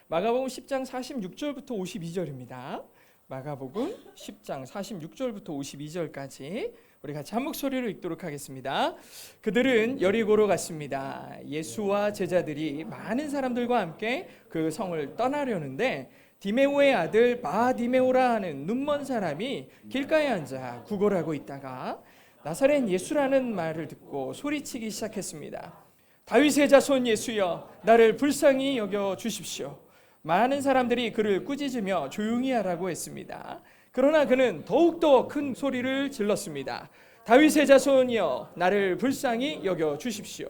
마가복음 10장 46절부터 52절입니다. 마가복음 10장 46절부터 52절까지 우리 같이 한 목소리로 읽도록 하겠습니다. 그들은 여리고로 갔습니다. 예수와 제자들이 많은 사람들과 함께 그 성을 떠나려는데 디메오의 아들 바디메오라 하는 눈먼 사람이 길가에 앉아 구걸하고 있다가 나사렛 예수라는 말을 듣고 소리치기 시작했습니다. 다윗의 자손 예수여, 나를 불쌍히 여겨 주십시오. 많은 사람들이 그를 꾸짖으며 조용히 하라고 했습니다. 그러나 그는 더욱더 큰 소리를 질렀습니다. 다윗의 자손이여, 나를 불쌍히 여겨 주십시오.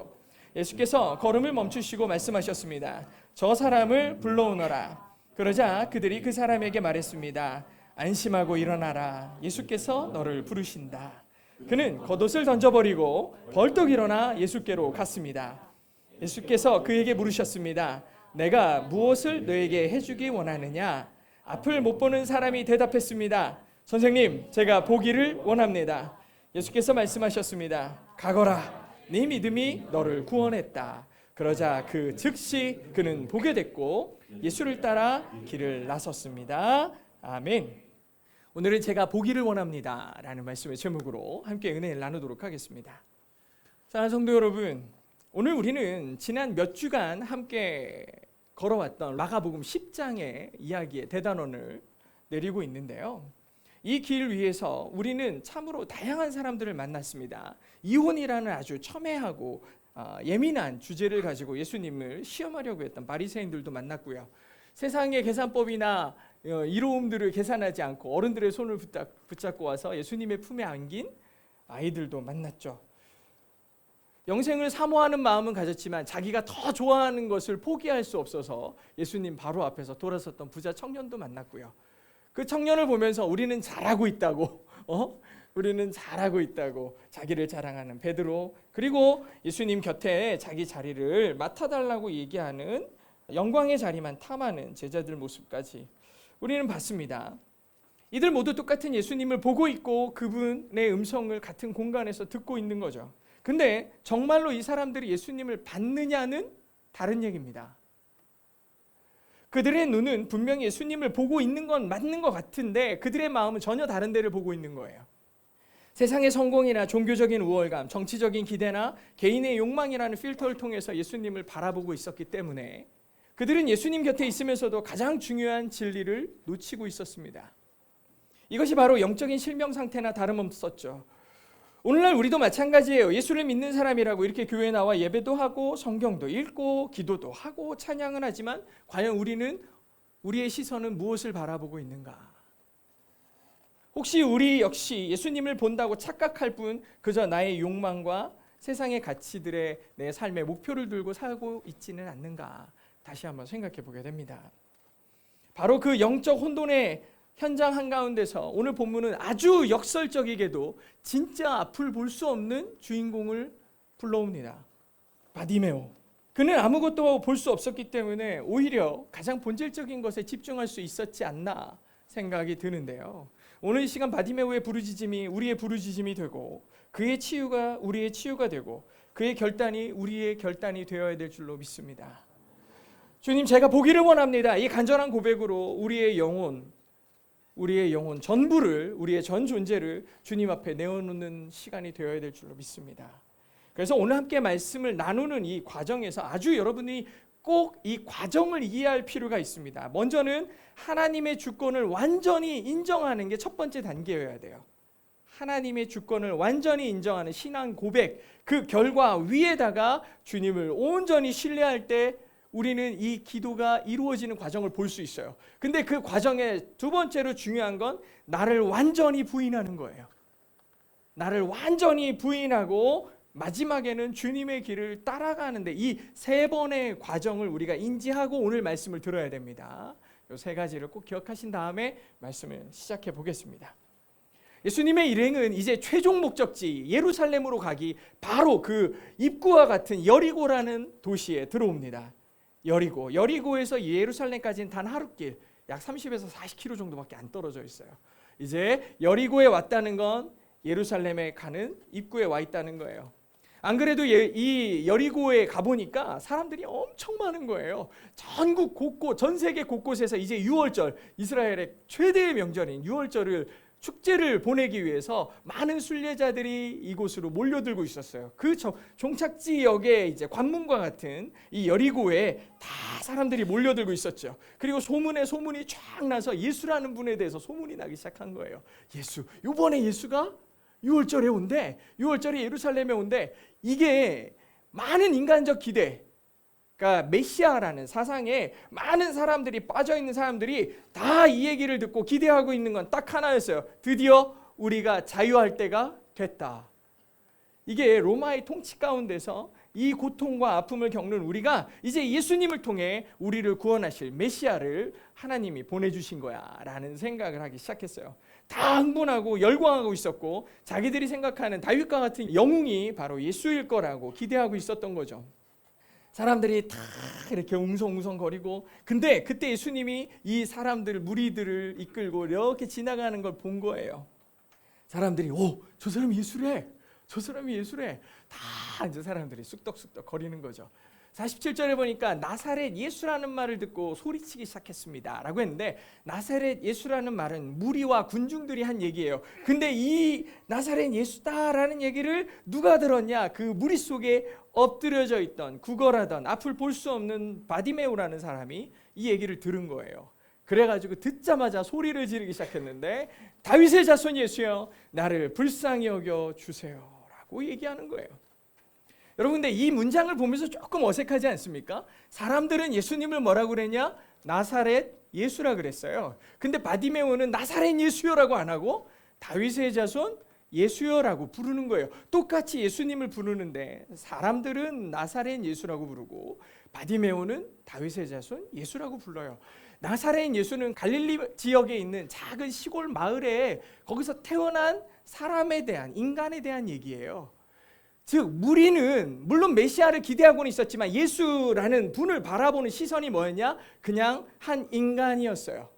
예수께서 걸음을 멈추시고 말씀하셨습니다. 저 사람을 불러오너라. 그러자 그들이 그 사람에게 말했습니다. 안심하고 일어나라. 예수께서 너를 부르신다. 그는 겉옷을 던져버리고 벌떡 일어나 예수께로 갔습니다. 예수께서 그에게 물으셨습니다. 내가 무엇을 너에게 해주기 원하느냐? 앞을 못 보는 사람이 대답했습니다. 선생님, 제가 보기를 원합니다. 예수께서 말씀하셨습니다. 가거라. 네 믿음이 너를 구원했다. 그러자 그 즉시 그는 보게 됐고 예수를 따라 길을 나섰습니다. 아멘. 오늘은 제가 보기를 원합니다 라는 말씀의 제목으로 함께 은혜를 나누도록 하겠습니다. 사랑하는 성도 여러분, 오늘 우리는 지난 몇 주간 함께 걸어왔던 마가복음 10장의 이야기의 대단원을 내리고 있는데요. 이 길 위에서 우리는 참으로 다양한 사람들을 만났습니다. 이혼이라는 아주 첨예하고 예민한 주제를 가지고 예수님을 시험하려고 했던 바리새인들도 만났고요. 세상의 계산법이나 이로움들을 계산하지 않고 어른들의 손을 붙잡고 와서 예수님의 품에 안긴 아이들도 만났죠. 영생을 사모하는 마음은 가졌지만 자기가 더 좋아하는 것을 포기할 수 없어서 예수님 바로 앞에서 돌아섰던 부자 청년도 만났고요. 그 청년을 보면서 우리는 잘하고 있다고 우리는 잘하고 있다고 자기를 자랑하는 베드로, 그리고 예수님 곁에 자기 자리를 맡아달라고 얘기하는 영광의 자리만 탐하는 제자들 모습까지 우리는 봤습니다. 이들 모두 똑같은 예수님을 보고 있고 그분의 음성을 같은 공간에서 듣고 있는 거죠. 근데 정말로 이 사람들이 예수님을 받느냐는 다른 얘기입니다. 그들의 눈은 분명히 예수님을 보고 있는 건 맞는 것 같은데 그들의 마음은 전혀 다른 데를 보고 있는 거예요. 세상의 성공이나 종교적인 우월감, 정치적인 기대나 개인의 욕망이라는 필터를 통해서 예수님을 바라보고 있었기 때문에 그들은 예수님 곁에 있으면서도 가장 중요한 진리를 놓치고 있었습니다. 이것이 바로 영적인 실명 상태나 다름없었죠. 오늘날 우리도 마찬가지예요. 예수를 믿는 사람이라고 이렇게 교회에 나와 예배도 하고 성경도 읽고 기도도 하고 찬양은 하지만 과연 우리의 시선은 무엇을 바라보고 있는가? 혹시 우리 역시 예수님을 본다고 착각할 뿐 그저 나의 욕망과 세상의 가치들의 내 삶의 목표를 들고 살고 있지는 않는가? 다시 한번 생각해 보게 됩니다. 바로 그 영적 혼돈의 현장 한가운데서 오늘 본문은 아주 역설적이게도 진짜 앞을 볼 수 없는 주인공을 불러옵니다. 바디메오. 그는 아무것도 볼 수 없었기 때문에 오히려 가장 본질적인 것에 집중할 수 있었지 않나 생각이 드는데요. 오늘 이 시간 바디메오의 부르짖음이 우리의 부르짖음이 되고 그의 치유가 우리의 치유가 되고 그의 결단이 우리의 결단이 되어야 될 줄로 믿습니다. 주님, 제가 보기를 원합니다. 이 간절한 고백으로 우리의 영혼 전부를, 우리의 전 존재를 주님 앞에 내어놓는 시간이 되어야 될 줄로 믿습니다. 그래서 오늘 함께 말씀을 나누는 이 과정에서 아주 여러분이 꼭 이 과정을 이해할 필요가 있습니다. 먼저는 하나님의 주권을 완전히 인정하는 게 첫 번째 단계여야 돼요. 하나님의 주권을 완전히 인정하는 신앙 고백, 그 결과 위에다가 주님을 온전히 신뢰할 때 우리는 이 기도가 이루어지는 과정을 볼 수 있어요. 근데 그 과정에 두 번째로 중요한 건 나를 완전히 부인하는 거예요. 나를 완전히 부인하고 마지막에는 주님의 길을 따라가는데 이 세 번의 과정을 우리가 인지하고 오늘 말씀을 들어야 됩니다. 이 세 가지를 꼭 기억하신 다음에 말씀을 시작해 보겠습니다. 예수님의 일행은 이제 최종 목적지 예루살렘으로 가기 바로 그 입구와 같은 여리고라는 도시에 들어옵니다. 여리고에서 예루살렘까지는 단 하루길 약 30에서 40km 정도밖에 안 떨어져 있어요. 이제 여리고에 왔다는 건 예루살렘에 가는 입구에 와 있다는 거예요. 안 그래도 이 여리고에 가보니까 사람들이 엄청 많은 거예요. 전국 곳곳, 전 세계 곳곳에서 이제 유월절, 이스라엘의 최대의 명절인 유월절을 축제를 보내기 위해서 많은 순례자들이 이곳으로 몰려들고 있었어요. 그 종착지역에 이제 관문과 같은 이 여리고에 다 사람들이 몰려들고 있었죠. 그리고 소문이 쫙 나서 예수라는 분에 대해서 소문이 나기 시작한 거예요. 예수, 이번에 예수가 6월절에 온대. 6월절에 예루살렘에 온대. 이게 많은 인간적 기대, 그러니까 메시아라는 사상에 많은 사람들이 빠져있는 사람들이 다 이 얘기를 듣고 기대하고 있는 건 딱 하나였어요. 드디어 우리가 자유할 때가 됐다. 이게 로마의 통치 가운데서 이 고통과 아픔을 겪는 우리가 이제 예수님을 통해 우리를 구원하실 메시아를 하나님이 보내주신 거야 라는 생각을 하기 시작했어요. 다 흥분하고 열광하고 있었고 자기들이 생각하는 다윗과 같은 영웅이 바로 예수일 거라고 기대하고 있었던 거죠. 사람들이 다 이렇게 웅성웅성거리고, 근데 그때 예수님이 이 사람들, 무리들을 이끌고 이렇게 지나가는 걸 본 거예요. 사람들이 저 사람이 예수래, 저 사람이 예수래. 다 이제 사람들이 쑥덕쑥덕 거리는 거죠. 47절에 보니까 나사렛 예수라는 말을 듣고 소리치기 시작했습니다 라고 했는데, 나사렛 예수라는 말은 무리와 군중들이 한 얘기예요. 근데 이 나사렛 예수다라는 얘기를 누가 들었냐? 그 무리 속에 엎드려져 있던, 구걸하던, 앞을 볼 수 없는 바디메오라는 사람이 이 얘기를 들은 거예요. 그래가지고 듣자마자 소리를 지르기 시작했는데, 다윗의 자손 예수여, 나를 불쌍히 여겨 주세요 라고 얘기하는 거예요. 여러분, 근데 이 문장을 보면서 조금 어색하지 않습니까? 사람들은 예수님을 뭐라고 그랬냐? 나사렛 예수라 그랬어요. 근데 바디메오는 나사렛 예수여라고 안 하고 다윗의 자손 예수여라고 부르는 거예요. 똑같이 예수님을 부르는데 사람들은 나사렛 예수라고 부르고 바디메오는 다윗의 자손 예수라고 불러요. 나사렛 예수는 갈릴리 지역에 있는 작은 시골 마을에 거기서 태어난 사람에 대한, 인간에 대한 얘기예요. 즉 무리는 물론 메시아를 기대하고는 있었지만 예수라는 분을 바라보는 시선이 뭐였냐? 그냥 한 인간이었어요.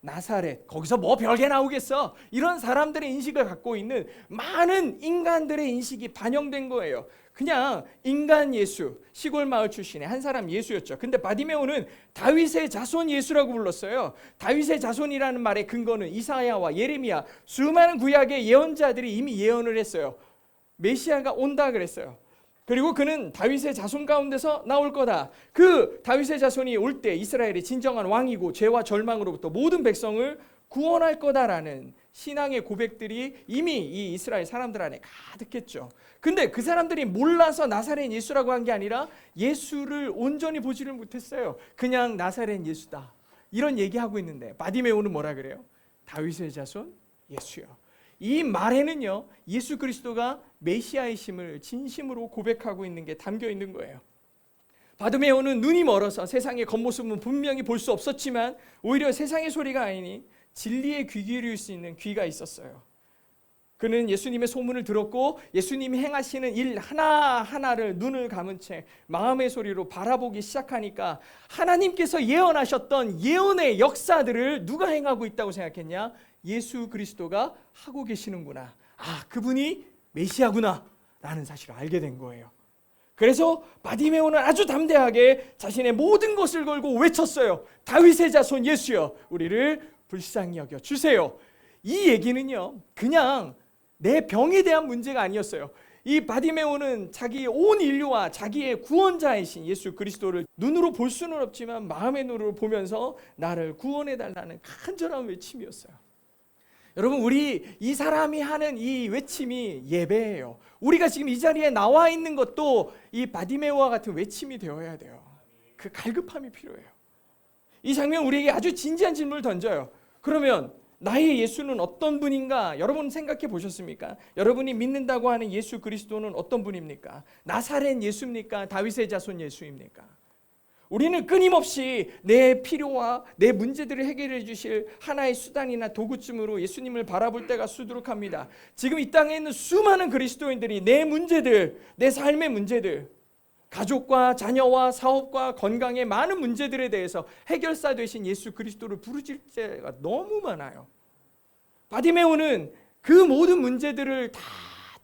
나사렛, 거기서 뭐 별게 나오겠어? 이런 사람들의 인식을 갖고 있는 많은 인간들의 인식이 반영된 거예요. 그냥 인간 예수, 시골 마을 출신의 한 사람 예수였죠. 근데 바디메오는 다윗의 자손 예수라고 불렀어요. 다윗의 자손이라는 말의 근거는 이사야와 예레미야, 수많은 구약의 예언자들이 이미 예언을 했어요. 메시아가 온다 그랬어요. 그리고 그는 다윗의 자손 가운데서 나올 거다. 그 다윗의 자손이 올 때 이스라엘의 진정한 왕이고 죄와 절망으로부터 모든 백성을 구원할 거다라는 신앙의 고백들이 이미 이 이스라엘 사람들 안에 가득했죠. 근데 그 사람들이 몰라서 나사렛 예수라고 한 게 아니라 예수를 온전히 보지를 못했어요. 그냥 나사렛 예수다 이런 얘기하고 있는데 바디메오는 뭐라 그래요? 다윗의 자손 예수요. 이 말에는요, 예수 그리스도가 메시아이심을 진심으로 고백하고 있는 게 담겨 있는 거예요. 바디메오는 눈이 멀어서 세상의 겉모습은 분명히 볼 수 없었지만 오히려 세상의 소리가 아니니 진리의 귀 기울일 수 있는 귀가 있었어요. 그는 예수님의 소문을 들었고 예수님이 행하시는 일 하나하나를 눈을 감은 채 마음의 소리로 바라보기 시작하니까 하나님께서 예언하셨던 예언의 역사들을 누가 행하고 있다고 생각했냐? 예수 그리스도가 하고 계시는구나. 아, 그분이 메시아구나 라는 사실을 알게 된 거예요. 그래서 바디메오는 아주 담대하게 자신의 모든 것을 걸고 외쳤어요. 다윗의 자손 예수여, 우리를 불쌍히 여겨 주세요. 이 얘기는요, 그냥 내 병에 대한 문제가 아니었어요. 이 바디메오는 자기 온 인류와 자기의 구원자이신 예수 그리스도를 눈으로 볼 수는 없지만 마음의 눈으로 보면서 나를 구원해달라는 간절한 외침이었어요. 여러분, 우리 이 사람이 하는 이 외침이 예배예요. 우리가 지금 이 자리에 나와 있는 것도 이 바디메오와 같은 외침이 되어야 돼요. 그 갈급함이 필요해요. 이 장면 우리에게 아주 진지한 질문을 던져요. 그러면 나의 예수는 어떤 분인가? 여러분 생각해 보셨습니까? 여러분이 믿는다고 하는 예수 그리스도는 어떤 분입니까? 나사렛 예수입니까? 다윗의 자손 예수입니까? 우리는 끊임없이 내 필요와 내 문제들을 해결해 주실 하나의 수단이나 도구쯤으로 예수님을 바라볼 때가 수두룩합니다. 지금 이 땅에 있는 수많은 그리스도인들이 내 문제들, 내 삶의 문제들, 가족과 자녀와 사업과 건강의 많은 문제들에 대해서 해결사 되신 예수 그리스도를 부르질 때가 너무 많아요. 바디메오는 그 모든 문제들을 다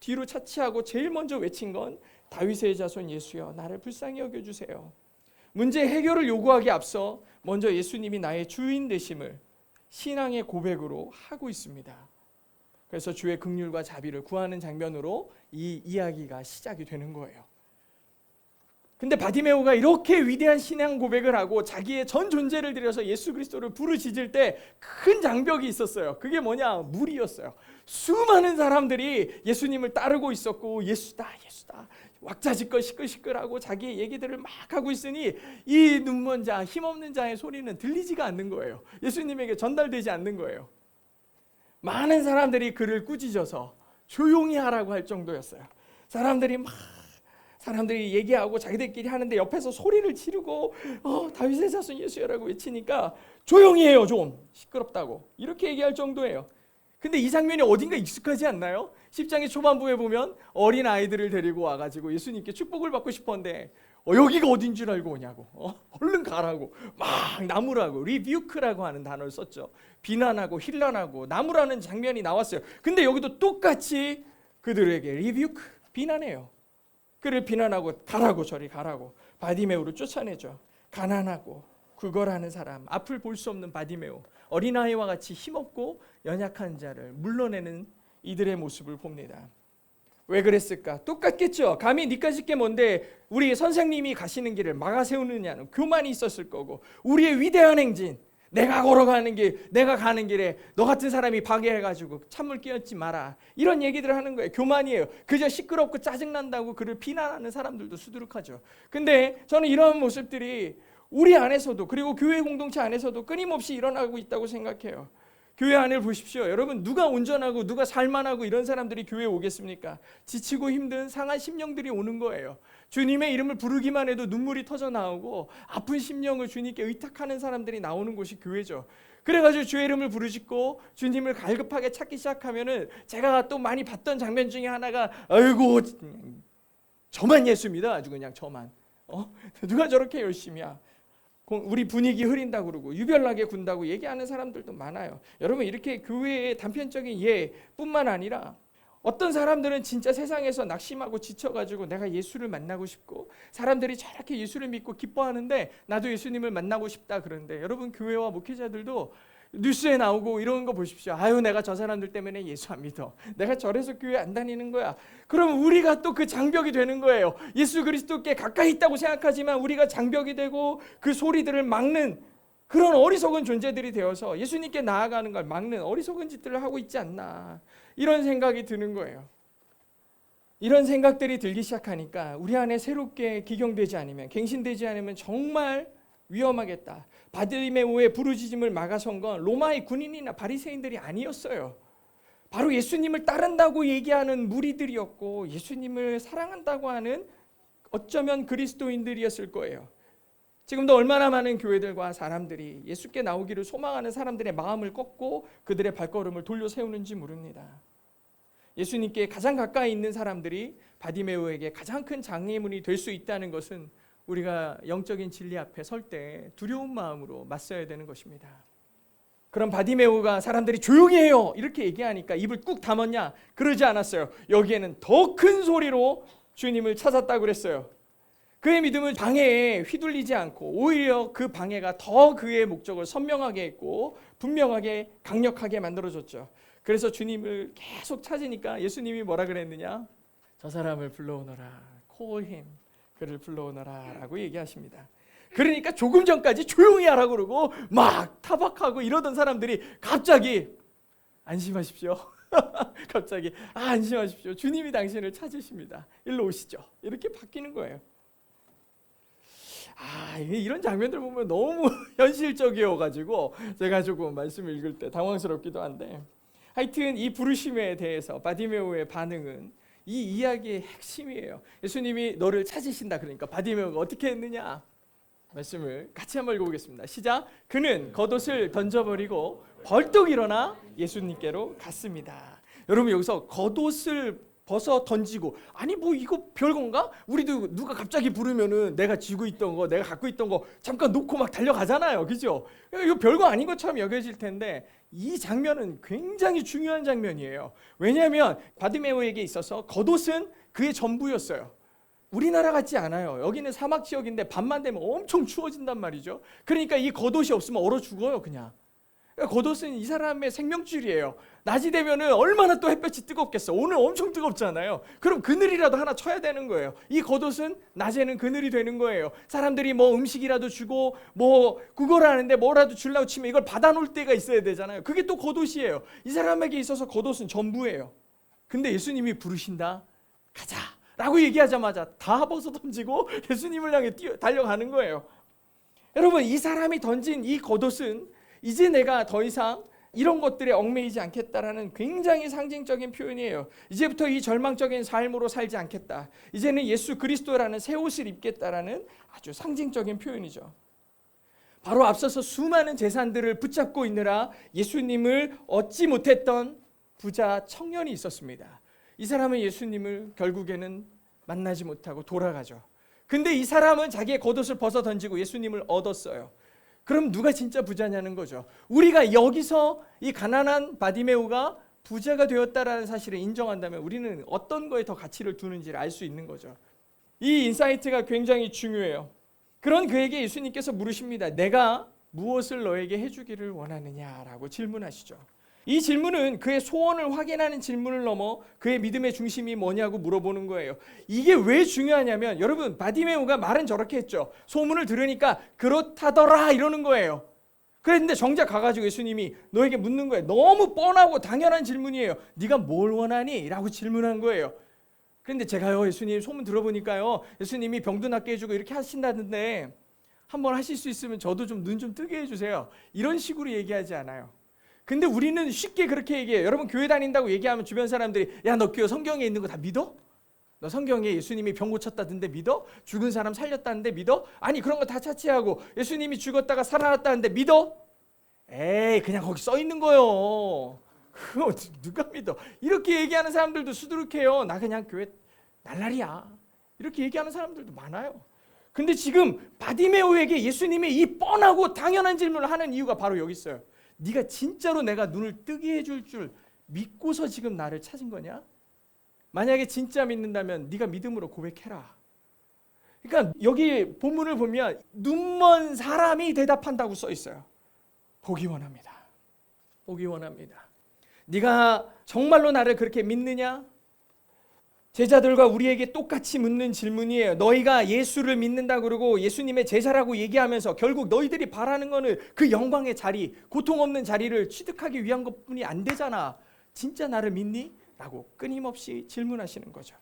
뒤로 차치하고 제일 먼저 외친 건 다윗의 자손 예수여 나를 불쌍히 여겨주세요. 문제 해결을 요구하기에 앞서 먼저 예수님이 나의 주인 되심을 신앙의 고백으로 하고 있습니다. 그래서 주의 긍휼과 자비를 구하는 장면으로 이 이야기가 시작이 되는 거예요. 근데 바디메오가 이렇게 위대한 신앙 고백을 하고 자기의 전 존재를 들여서 예수 그리스도를 부르짖을 때 큰 장벽이 있었어요. 그게 뭐냐? 물이었어요. 수많은 사람들이 예수님을 따르고 있었고 예수다 예수다 왁자지껄 시끌시끌하고 자기의 얘기들을 막 하고 있으니 이 눈먼 자 힘없는 자의 소리는 들리지가 않는 거예요. 예수님에게 전달되지 않는 거예요. 많은 사람들이 그를 꾸짖어서 조용히 하라고 할 정도였어요. 사람들이 얘기하고 자기들끼리 하는데 옆에서 소리를 지르고 다윗의 자손 예수여라고 외치니까 조용히 해요 좀 시끄럽다고 이렇게 얘기할 정도예요. 근데 이 장면이 어딘가 익숙하지 않나요? 10장의 초반부에 보면 어린 아이들을 데리고 와가지고 예수님께 축복을 받고 싶었는데 여기가 어딘 줄 알고 오냐고 얼른 가라고 막 나무라고 리뷰크라고 하는 단어를 썼죠. 비난하고 힐난하고 나무라는 장면이 나왔어요. 근데 여기도 똑같이 그들에게 리뷰크 비난해요. 그를 비난하고 가라고 저리 가라고 바디메오를 쫓아내죠. 가난하고 구걸하는 사람 앞을 볼 수 없는 바디메오 어린아이와 같이 힘없고 연약한 자를 물러내는 이들의 모습을 봅니다. 왜 그랬을까? 똑같겠죠. 감히 니까짓 게 뭔데 우리 선생님이 가시는 길을 막아 세우느냐는 교만이 있었을 거고 우리의 위대한 행진 내가 걸어가는 길 내가 가는 길에 너 같은 사람이 방해해가지고 찬물 끼얹지 마라 이런 얘기들을 하는 거예요. 교만이에요. 그저 시끄럽고 짜증난다고 그를 비난하는 사람들도 수두룩하죠. 근데 저는 이런 모습들이 우리 안에서도 그리고 교회 공동체 안에서도 끊임없이 일어나고 있다고 생각해요. 교회 안을 보십시오. 여러분 누가 온전하고 누가 살만하고 이런 사람들이 교회에 오겠습니까? 지치고 힘든 상한 심령들이 오는 거예요. 주님의 이름을 부르기만 해도 눈물이 터져 나오고 아픈 심령을 주님께 의탁하는 사람들이 나오는 곳이 교회죠. 그래가지고 주의 이름을 부르짖고 주님을 갈급하게 찾기 시작하면은 제가 또 많이 봤던 장면 중에 하나가 아이고 저만 예수입니다. 아주 그냥 저만 누가 저렇게 열심히야. 우리 분위기 흐린다고 그러고 유별나게 군다고 얘기하는 사람들도 많아요. 여러분 이렇게 교회의 단편적인 예뿐만 아니라 어떤 사람들은 진짜 세상에서 낙심하고 지쳐가지고 내가 예수를 만나고 싶고 사람들이 저렇게 예수를 믿고 기뻐하는데 나도 예수님을 만나고 싶다 그러는데 여러분 교회와 목회자들도 뉴스에 나오고 이런 거 보십시오. 아유 내가 저 사람들 때문에 예수 안 믿어. 내가 저래서 교회 안 다니는 거야. 그럼 우리가 또 그 장벽이 되는 거예요. 예수 그리스도께 가까이 있다고 생각하지만 우리가 장벽이 되고 그 소리들을 막는 그런 어리석은 존재들이 되어서 예수님께 나아가는 걸 막는 어리석은 짓들을 하고 있지 않나 이런 생각이 드는 거예요. 이런 생각들이 들기 시작하니까 우리 안에 새롭게 기경되지 않으면 갱신되지 않으면 정말 위험하겠다. 바디메오의 부르짖음을 막아선 건 로마의 군인이나 바리새인들이 아니었어요. 바로 예수님을 따른다고 얘기하는 무리들이었고 예수님을 사랑한다고 하는 어쩌면 그리스도인들이었을 거예요. 지금도 얼마나 많은 교회들과 사람들이 예수께 나오기를 소망하는 사람들의 마음을 꺾고 그들의 발걸음을 돌려 세우는지 모릅니다. 예수님께 가장 가까이 있는 사람들이 바디메오에게 가장 큰 장애물이 될 수 있다는 것은 우리가 영적인 진리 앞에 설 때 두려운 마음으로 맞서야 되는 것입니다. 그럼 바디메오가 사람들이 조용히 해요 이렇게 얘기하니까 입을 꾹 다물냐? 그러지 않았어요. 여기에는 더 큰 소리로 주님을 찾았다고 그랬어요. 그의 믿음은 방해에 휘둘리지 않고 오히려 그 방해가 더 그의 목적을 선명하게 했고 분명하게 강력하게 만들어줬죠. 그래서 주님을 계속 찾으니까 예수님이 뭐라 그랬느냐? 저 사람을 불러오너라. Call him. 그를 불러오너라 라고 얘기하십니다. 그러니까 조금 전까지 조용히 하라고 그러고 막 타박하고 이러던 사람들이 갑자기 안심하십시오. 갑자기 안심하십시오. 주님이 당신을 찾으십니다. 일로 오시죠. 이렇게 바뀌는 거예요. 이런 장면들 보면 너무 현실적이어가지고 제가 조금 말씀을 읽을 때 당황스럽기도 한데 하여튼 이 부르심에 대해서 바디메오의 반응은 이 이야기의 핵심이에요. 예수님이 너를 찾으신다 그러니까 바디메오가 어떻게 했느냐? 말씀을 같이 한번 읽어보겠습니다. 시작. 그는 겉옷을 던져버리고 벌떡 일어나 예수님께로 갔습니다. 여러분 여기서 겉옷을 벗어 던지고, 아니 뭐 이거 별건가? 우리도 누가 갑자기 부르면은 내가 쥐고 있던 거, 내가 갖고 있던 거 잠깐 놓고 막 달려가잖아요, 그죠? 이거 별거 아닌 것처럼 여겨질 텐데 이 장면은 굉장히 중요한 장면이에요. 왜냐하면 바디메오에게 있어서 겉옷은 그의 전부였어요. 우리나라 같지 않아요. 여기는 사막 지역인데 밤만 되면 엄청 추워진단 말이죠. 그러니까 이 겉옷이 없으면 얼어 죽어요, 그냥. 겉옷은 이 사람의 생명줄이에요. 낮이 되면은 얼마나 또 햇볕이 뜨겁겠어. 오늘 엄청 뜨겁잖아요. 그럼 그늘이라도 하나 쳐야 되는 거예요. 이 겉옷은 낮에는 그늘이 되는 거예요. 사람들이 뭐 음식이라도 주고 뭐 구걸을 하는데 뭐라도 주려고 치면 이걸 받아놓을 때가 있어야 되잖아요. 그게 또 겉옷이에요. 이 사람에게 있어서 겉옷은 전부예요. 근데 예수님이 부르신다. 가자 라고 얘기하자마자 다 벗어 던지고 예수님을 향해 달려가는 거예요. 여러분, 이 사람이 던진 이 겉옷은 이제 내가 더 이상 이런 것들에 얽매이지 않겠다라는 굉장히 상징적인 표현이에요. 이제부터 이 절망적인 삶으로 살지 않겠다. 이제는 예수 그리스도라는 새 옷을 입겠다라는 아주 상징적인 표현이죠. 바로 앞서서 수많은 재산들을 붙잡고 있느라 예수님을 얻지 못했던 부자 청년이 있었습니다. 이 사람은 예수님을 결국에는 만나지 못하고 돌아가죠. 근데 이 사람은 자기의 겉옷을 벗어 던지고 예수님을 얻었어요. 그럼 누가 진짜 부자냐는 거죠. 우리가 여기서 이 가난한 바디메오가 부자가 되었다라는 사실을 인정한다면 우리는 어떤 거에 더 가치를 두는지를 알 수 있는 거죠. 이 인사이트가 굉장히 중요해요. 그런 그에게 예수님께서 물으십니다. 내가 무엇을 너에게 해주기를 원하느냐라고 질문하시죠. 이 질문은 그의 소원을 확인하는 질문을 넘어 그의 믿음의 중심이 뭐냐고 물어보는 거예요. 이게 왜 중요하냐면 여러분, 바디메오가 말은 저렇게 했죠. 소문을 들으니까 그렇다더라 이러는 거예요. 그랬는데 정작 가가지고 예수님이 너에게 묻는 거예요. 너무 뻔하고 당연한 질문이에요. 네가 뭘 원하니? 라고 질문한 거예요. 그런데 제가요, 예수님 소문 들어보니까요, 예수님이 병도 낫게 해주고 이렇게 하신다는데 한번 하실 수 있으면 저도 좀 눈 좀 뜨게 해주세요. 이런 식으로 얘기하지 않아요. 근데 우리는 쉽게 그렇게 얘기해요. 여러분, 교회 다닌다고 얘기하면 주변 사람들이 야, 너 교회 성경에 있는 거 다 믿어? 너 성경에 예수님이 병 고쳤다던데 믿어? 죽은 사람 살렸다는데 믿어? 아니, 그런 거 다 차치하고 예수님이 죽었다가 살아났다는데 믿어? 에이, 그냥 거기 써 있는 거요. 그거 누가 믿어? 이렇게 얘기하는 사람들도 수두룩해요. 나 그냥 교회 날라리야. 이렇게 얘기하는 사람들도 많아요. 근데 지금 바디메오에게 예수님이 이 뻔하고 당연한 질문을 하는 이유가 바로 여기 있어요. 네가 진짜로 내가 눈을 뜨게 해줄 줄 믿고서 지금 나를 찾은 거냐? 만약에 진짜 믿는다면 네가 믿음으로 고백해라. 그러니까 여기 본문을 보면 눈먼 사람이 대답한다고 써 있어요. 보기 원합니다. 보기 원합니다. 네가 정말로 나를 그렇게 믿느냐? 제자들과 우리에게 똑같이 묻는 질문이에요. 너희가 예수를 믿는다 그러고 예수님의 제자라고 얘기하면서 결국 너희들이 바라는 거는 그 영광의 자리, 고통 없는 자리를 취득하기 위한 것뿐이 안 되잖아. 진짜 나를 믿니? 라고 끊임없이 질문하시는 거죠.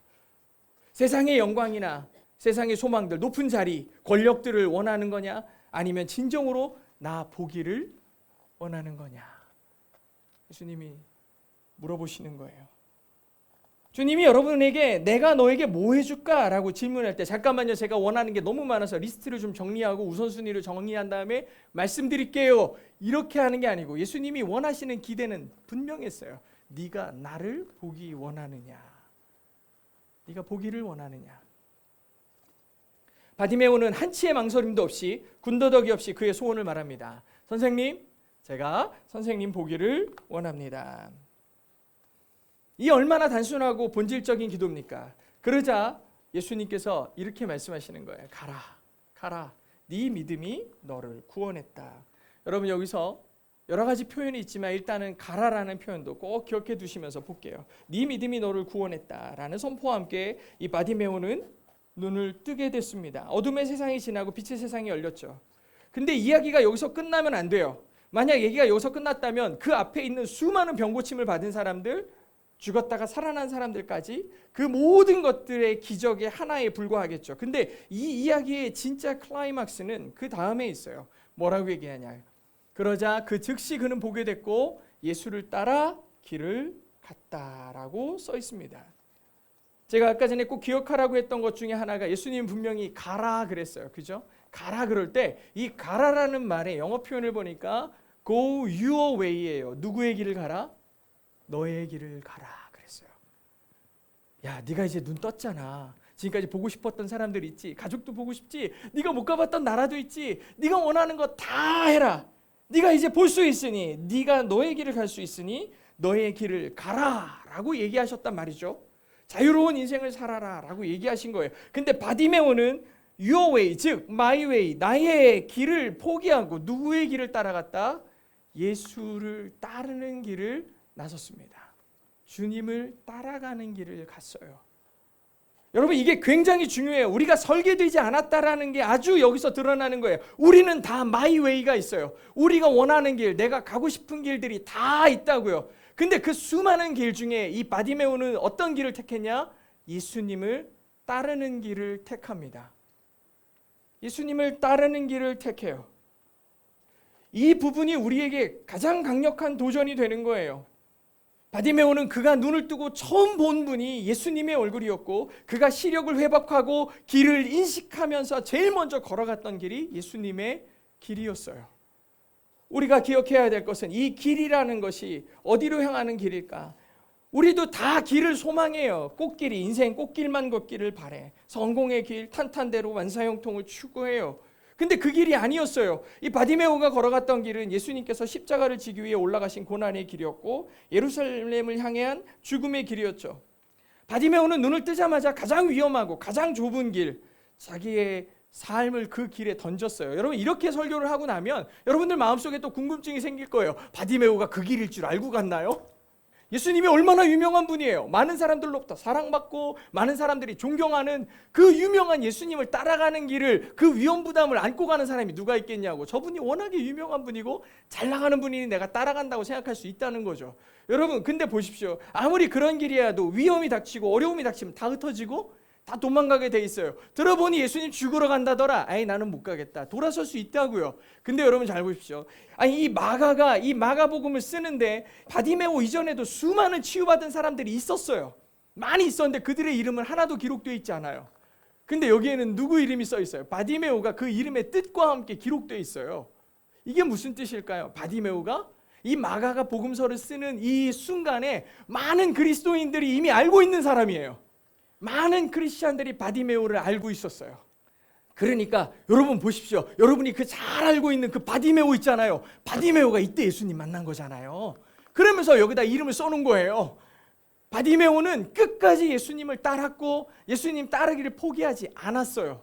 세상의 영광이나 세상의 소망들, 높은 자리, 권력들을 원하는 거냐? 아니면 진정으로 나 보기를 원하는 거냐? 예수님이 물어보시는 거예요. 주님이 여러분에게 내가 너에게 뭐 해줄까? 라고 질문할 때 잠깐만요, 제가 원하는 게 너무 많아서 리스트를 좀 정리하고 우선순위를 정리한 다음에 말씀드릴게요. 이렇게 하는 게 아니고 예수님이 원하시는 기대는 분명했어요. 네가 나를 보기 원하느냐? 네가 보기를 원하느냐? 바디메오는 한치의 망설임도 없이 군더더기 없이 그의 소원을 말합니다. 선생님, 제가 선생님 보기를 원합니다. 이 얼마나 단순하고 본질적인 기도입니까? 그러자 예수님께서 이렇게 말씀하시는 거예요. 가라, 가라. 네 믿음이 너를 구원했다. 여러분, 여기서 여러 가지 표현이 있지만 일단은 가라라는 표현도 꼭 기억해 두시면서 볼게요. 네 믿음이 너를 구원했다라는 선포와 함께 이 바디메오는 눈을 뜨게 됐습니다. 어둠의 세상이 지나고 빛의 세상이 열렸죠. 근데 이야기가 여기서 끝나면 안 돼요. 만약 얘기가 여기서 끝났다면 그 앞에 있는 수많은 병고침을 받은 사람들, 죽었다가 살아난 사람들까지 그 모든 것들의 기적의 하나에 불과하겠죠. 근데 이 이야기의 진짜 클라이막스는 그 다음에 있어요. 뭐라고 얘기하냐? 그러자 그 즉시 그는 보게 됐고 예수를 따라 길을 갔다라고 써 있습니다. 제가 아까 전에 꼭 기억하라고 했던 것 중에 하나가 예수님 분명히 가라 그랬어요. 그죠? 가라 그럴 때 이 가라라는 말의 영어 표현을 보니까 go your way예요. 누구의 길을 가라? 너의 길을 가라 그랬어요. 야, 네가 이제 눈 떴잖아. 지금까지 보고 싶었던 사람들 있지. 가족도 보고 싶지. 네가 못 가봤던 나라도 있지. 네가 원하는 거 다 해라. 네가 이제 볼 수 있으니, 네가 너의 길을 갈 수 있으니 너의 길을 가라라고 얘기하셨단 말이죠. 자유로운 인생을 살아라라고 얘기하신 거예요. 근데 바디메오는 your way, 즉 my way, 나의 길을 포기하고 누구의 길을 따라갔다? 예수를 따르는 길을 나섰습니다. 주님을 따라가는 길을 갔어요. 여러분, 이게 굉장히 중요해요. 우리가 설계되지 않았다라는 게 아주 여기서 드러나는 거예요. 우리는 다 my way가 있어요. 우리가 원하는 길, 내가 가고 싶은 길들이 다 있다고요. 근데 그 수많은 길 중에 이 바디메오는 어떤 길을 택했냐? 예수님을 따르는 길을 택합니다. 예수님을 따르는 길을 택해요. 이 부분이 우리에게 가장 강력한 도전이 되는 거예요. 바디메오는 그가 눈을 뜨고 처음 본 분이 예수님의 얼굴이었고, 그가 시력을 회복하고 길을 인식하면서 제일 먼저 걸어갔던 길이 예수님의 길이었어요. 우리가 기억해야 될 것은 이 길이라는 것이 어디로 향하는 길일까? 우리도 다 길을 소망해요. 꽃길이, 인생 꽃길만 걷기를 바래. 성공의 길, 탄탄대로 완사형통을 추구해요. 근데 그 길이 아니었어요. 이 바디메오가 걸어갔던 길은 예수님께서 십자가를 지기 위해 올라가신 고난의 길이었고, 예루살렘을 향한 죽음의 길이었죠. 바디메오는 눈을 뜨자마자 가장 위험하고 가장 좁은 길, 자기의 삶을 그 길에 던졌어요. 여러분, 이렇게 설교를 하고 나면 여러분들 마음속에 또 궁금증이 생길 거예요. 바디메오가 그 길일 줄 알고 갔나요? 예수님이 얼마나 유명한 분이에요. 많은 사람들로부터 사랑받고 많은 사람들이 존경하는 그 유명한 예수님을 따라가는 길을, 그 위험 부담을 안고 가는 사람이 누가 있겠냐고. 저분이 워낙에 유명한 분이고 잘 나가는 분이니 내가 따라간다고 생각할 수 있다는 거죠. 여러분, 근데 보십시오. 아무리 그런 길이라도 위험이 닥치고 어려움이 닥치면 다 흩어지고 다 도망가게 돼 있어요. 들어보니 예수님 죽으러 간다더라. 아이, 나는 못 가겠다. 돌아설 수 있다고요. 근데 여러분 잘 보십시오. 아니, 이 마가가 이 마가복음을 쓰는데 바디메오 이전에도 수많은 치유받은 사람들이 있었어요. 많이 있었는데 그들의 이름은 하나도 기록되어 있지 않아요. 근데 여기에는 누구 이름이 써 있어요? 바디메오가 그 이름의 뜻과 함께 기록되어 있어요. 이게 무슨 뜻일까요? 바디메오가 이 마가가 복음서를 쓰는 이 순간에 많은 그리스도인들이 이미 알고 있는 사람이에요. 많은 크리스찬들이 바디메오를 알고 있었어요. 그러니까 여러분 보십시오. 여러분이 그 잘 알고 있는 그 바디메오 있잖아요. 바디메오가 이때 예수님 만난 거잖아요. 그러면서 여기다 이름을 써놓은 거예요. 바디메오는 끝까지 예수님을 따랐고 예수님 따르기를 포기하지 않았어요.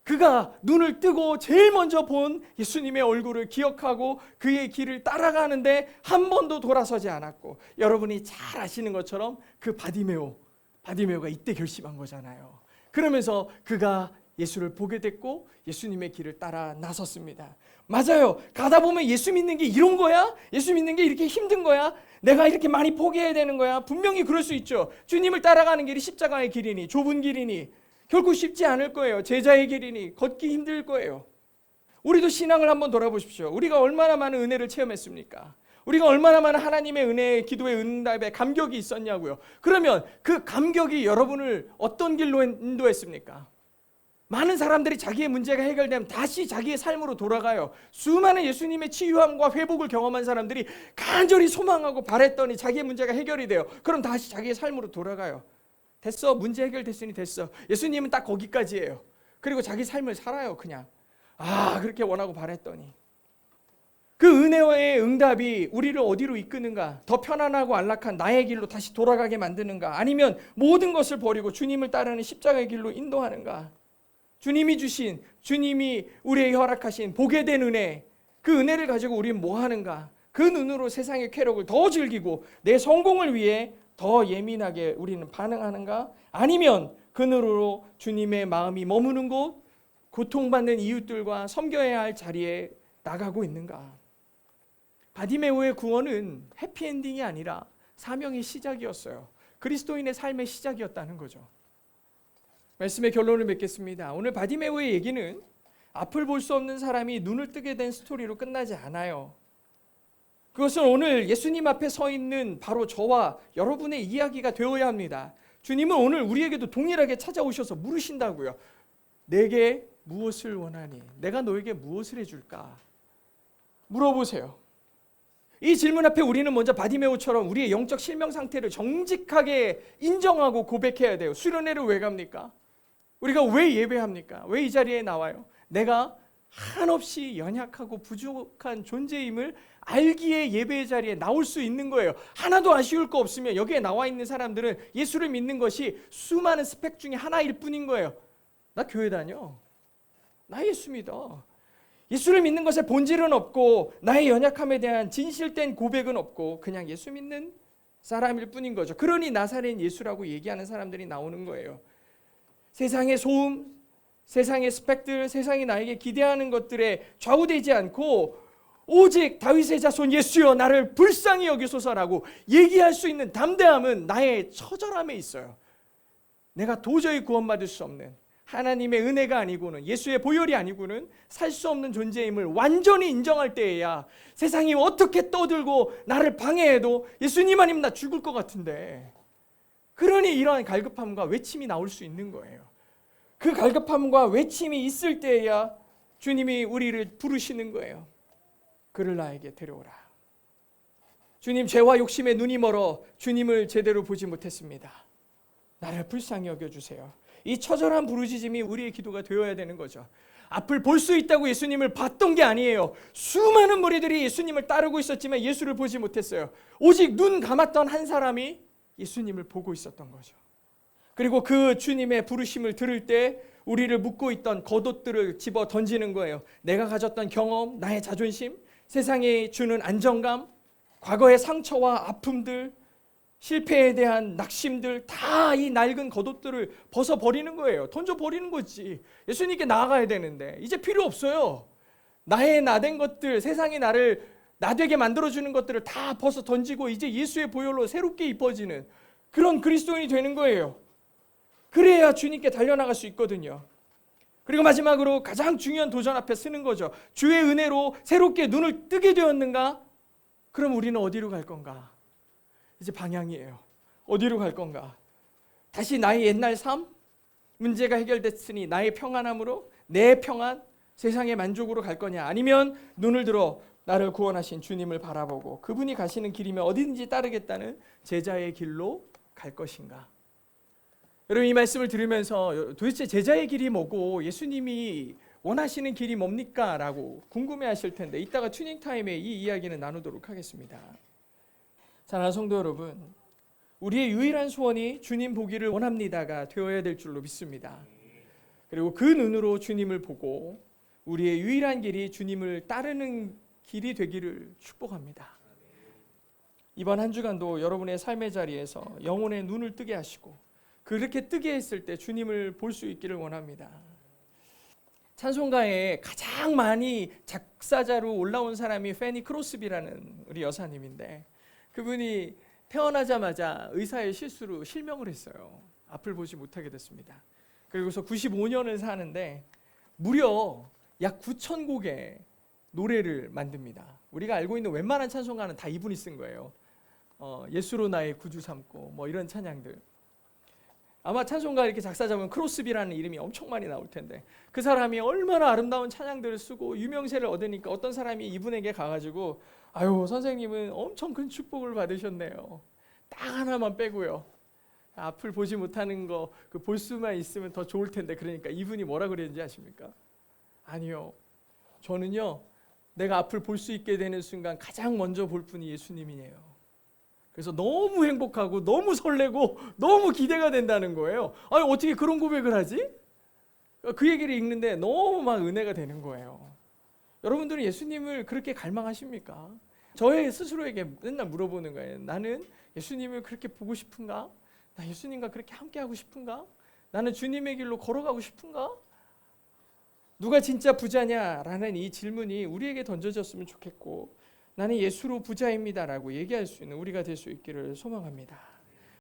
그가 눈을 뜨고 제일 먼저 본 예수님의 얼굴을 기억하고 그의 길을 따라가는데 한 번도 돌아서지 않았고, 여러분이 잘 아시는 것처럼 그 바디메오가 이때 결심한 거잖아요. 그러면서 그가 예수를 보게 됐고 예수님의 길을 따라 나섰습니다. 맞아요. 가다 보면 예수 믿는 게 이런 거야? 예수 믿는 게 이렇게 힘든 거야? 내가 이렇게 많이 포기해야 되는 거야? 분명히 그럴 수 있죠. 주님을 따라가는 길이 십자가의 길이니 좁은 길이니 결코 쉽지 않을 거예요. 제자의 길이니 걷기 힘들 거예요. 우리도 신앙을 한번 돌아보십시오. 우리가 얼마나 많은 은혜를 체험했습니까? 우리가 얼마나 많은 하나님의 은혜, 기도의 응답에 감격이 있었냐고요. 그러면 그 감격이 여러분을 어떤 길로 인도했습니까? 많은 사람들이 자기의 문제가 해결되면 다시 자기의 삶으로 돌아가요. 수많은 예수님의 치유함과 회복을 경험한 사람들이 간절히 소망하고 바랬더니 자기의 문제가 해결이 돼요. 그럼 다시 자기의 삶으로 돌아가요. 됐어, 문제 해결됐으니 됐어. 예수님은 딱 거기까지예요. 그리고 자기 삶을 살아요. 그냥 그렇게 원하고 바랬더니. 그 은혜의 응답이 우리를 어디로 이끄는가? 더 편안하고 안락한 나의 길로 다시 돌아가게 만드는가? 아니면 모든 것을 버리고 주님을 따르는 십자가의 길로 인도하는가? 주님이 주신, 주님이 우리에게 허락하신 보게 된 은혜, 그 은혜를 가지고 우리는 뭐 하는가? 그 눈으로 세상의 쾌락을 더 즐기고 내 성공을 위해 더 예민하게 우리는 반응하는가? 아니면 그 눈으로 주님의 마음이 머무는 곳, 고통받는 이웃들과 섬겨야 할 자리에 나가고 있는가? 바디메오의 구원은 해피엔딩이 아니라 사명의 시작이었어요. 그리스도인의 삶의 시작이었다는 거죠. 말씀의 결론을 맺겠습니다. 오늘 바디메오의 얘기는 앞을 볼 수 없는 사람이 눈을 뜨게 된 스토리로 끝나지 않아요. 그것은 오늘 예수님 앞에 서 있는 바로 저와 여러분의 이야기가 되어야 합니다. 주님은 오늘 우리에게도 동일하게 찾아오셔서 물으신다고요. 내게 무엇을 원하니? 내가 너에게 무엇을 해줄까? 물어보세요. 이 질문 앞에 우리는 먼저 바디메오처럼 우리의 영적 실명 상태를 정직하게 인정하고 고백해야 돼요. 수련회를 왜 갑니까? 우리가 왜 예배합니까? 왜 이 자리에 나와요? 내가 한없이 연약하고 부족한 존재임을 알기에 예배의 자리에 나올 수 있는 거예요. 하나도 아쉬울 거 없으면 여기에 나와 있는 사람들은 예수를 믿는 것이 수많은 스펙 중에 하나일 뿐인 거예요. 나 교회 다녀. 나 예수 믿어. 예수를 믿는 것에 본질은 없고 나의 연약함에 대한 진실된 고백은 없고 그냥 예수 믿는 사람일 뿐인 거죠. 그러니 나사렛 예수라고 얘기하는 사람들이 나오는 거예요. 세상의 소음, 세상의 스펙들, 세상이 나에게 기대하는 것들에 좌우되지 않고 오직 다윗의 자손 예수여 나를 불쌍히 여기소서라고 얘기할 수 있는 담대함은 나의 처절함에 있어요. 내가 도저히 구원받을 수 없는 하나님의 은혜가 아니고는 예수의 보혈이 아니고는 살 수 없는 존재임을 완전히 인정할 때에야 세상이 어떻게 떠들고 나를 방해해도 예수님 아니면 나 죽을 것 같은데, 그러니 이러한 갈급함과 외침이 나올 수 있는 거예요. 그 갈급함과 외침이 있을 때에야 주님이 우리를 부르시는 거예요. 그를 나에게 데려오라. 주님, 죄와 욕심에 눈이 멀어 주님을 제대로 보지 못했습니다. 나를 불쌍히 여겨주세요. 이 처절한 부르짖음이 우리의 기도가 되어야 되는 거죠. 앞을 볼 수 있다고 예수님을 봤던 게 아니에요. 수많은 무리들이 예수님을 따르고 있었지만 예수를 보지 못했어요. 오직 눈 감았던 한 사람이 예수님을 보고 있었던 거죠. 그리고 그 주님의 부르심을 들을 때 우리를 묶고 있던 겉옷들을 집어 던지는 거예요. 내가 가졌던 경험, 나의 자존심, 세상이 주는 안정감, 과거의 상처와 아픔들, 실패에 대한 낙심들, 다 이 낡은 겉옷들을 벗어버리는 거예요. 던져버리는 거지. 예수님께 나아가야 되는데 이제 필요 없어요. 나의 나된 것들, 세상이 나를 나되게 만들어주는 것들을 다 벗어 던지고 이제 예수의 보혈로 새롭게 입어지는 그런 그리스도인이 되는 거예요. 그래야 주님께 달려나갈 수 있거든요. 그리고 마지막으로 가장 중요한 도전 앞에 쓰는 거죠. 주의 은혜로 새롭게 눈을 뜨게 되었는가? 그럼 우리는 어디로 갈 건가? 이제 방향이에요. 어디로 갈 건가? 다시 나의 옛날 삶? 문제가 해결됐으니 나의 평안함으로 내 평안, 세상의 만족으로 갈 거냐? 아니면 눈을 들어 나를 구원하신 주님을 바라보고 그분이 가시는 길이면 어디든지 따르겠다는 제자의 길로 갈 것인가? 여러분, 이 말씀을 들으면서 도대체 제자의 길이 뭐고 예수님이 원하시는 길이 뭡니까? 라고 궁금해 하실 텐데 이따가 튜닝타임에 이 이야기는 나누도록 하겠습니다. 사랑하는 성도 여러분, 우리의 유일한 소원이 주님 보기를 원합니다가 되어야 될 줄로 믿습니다. 그리고 그 눈으로 주님을 보고 우리의 유일한 길이 주님을 따르는 길이 되기를 축복합니다. 이번 한 주간도 여러분의 삶의 자리에서 영혼의 눈을 뜨게 하시고 그렇게 뜨게 했을 때 주님을 볼 수 있기를 원합니다. 찬송가에 가장 많이 작사자로 올라온 사람이 페니 크로스비라는 우리 여사님인데 그분이 태어나자마자 의사의 실수로 실명을 했어요. 앞을 보지 못하게 됐습니다. 그리고서 95년을 사는데 무려 약 9,000곡의 노래를 만듭니다. 우리가 알고 있는 웬만한 찬송가는 다 이분이 쓴 거예요. 예수로 나의 구주 삼고 뭐 이런 찬양들. 아마 찬송가 이렇게 작사자 보면 크로스비라는 이름이 엄청 많이 나올 텐데 그 사람이 얼마나 아름다운 찬양들을 쓰고 유명세를 얻으니까 어떤 사람이 이분에게 가가지고 아유, 선생님은 엄청 큰 축복을 받으셨네요. 딱 하나만 빼고요. 앞을 보지 못하는 거 그 볼 수만 있으면 더 좋을 텐데 그러니까 이분이 뭐라 그랬는지 아십니까? 아니요. 저는요. 내가 앞을 볼 수 있게 되는 순간 가장 먼저 볼 분이 예수님이에요. 그래서 너무 행복하고 너무 설레고 너무 기대가 된다는 거예요. 아니 어떻게 그런 고백을 하지? 그 얘기를 읽는데 너무 막 은혜가 되는 거예요. 여러분들은 예수님을 그렇게 갈망하십니까? 저의 스스로에게 맨날 물어보는 거예요. 나는 예수님을 그렇게 보고 싶은가? 나 예수님과 그렇게 함께하고 싶은가? 나는 주님의 길로 걸어가고 싶은가? 누가 진짜 부자냐라는 이 질문이 우리에게 던져졌으면 좋겠고 나는 예수로 부자입니다라고 얘기할 수 있는 우리가 될 수 있기를 소망합니다.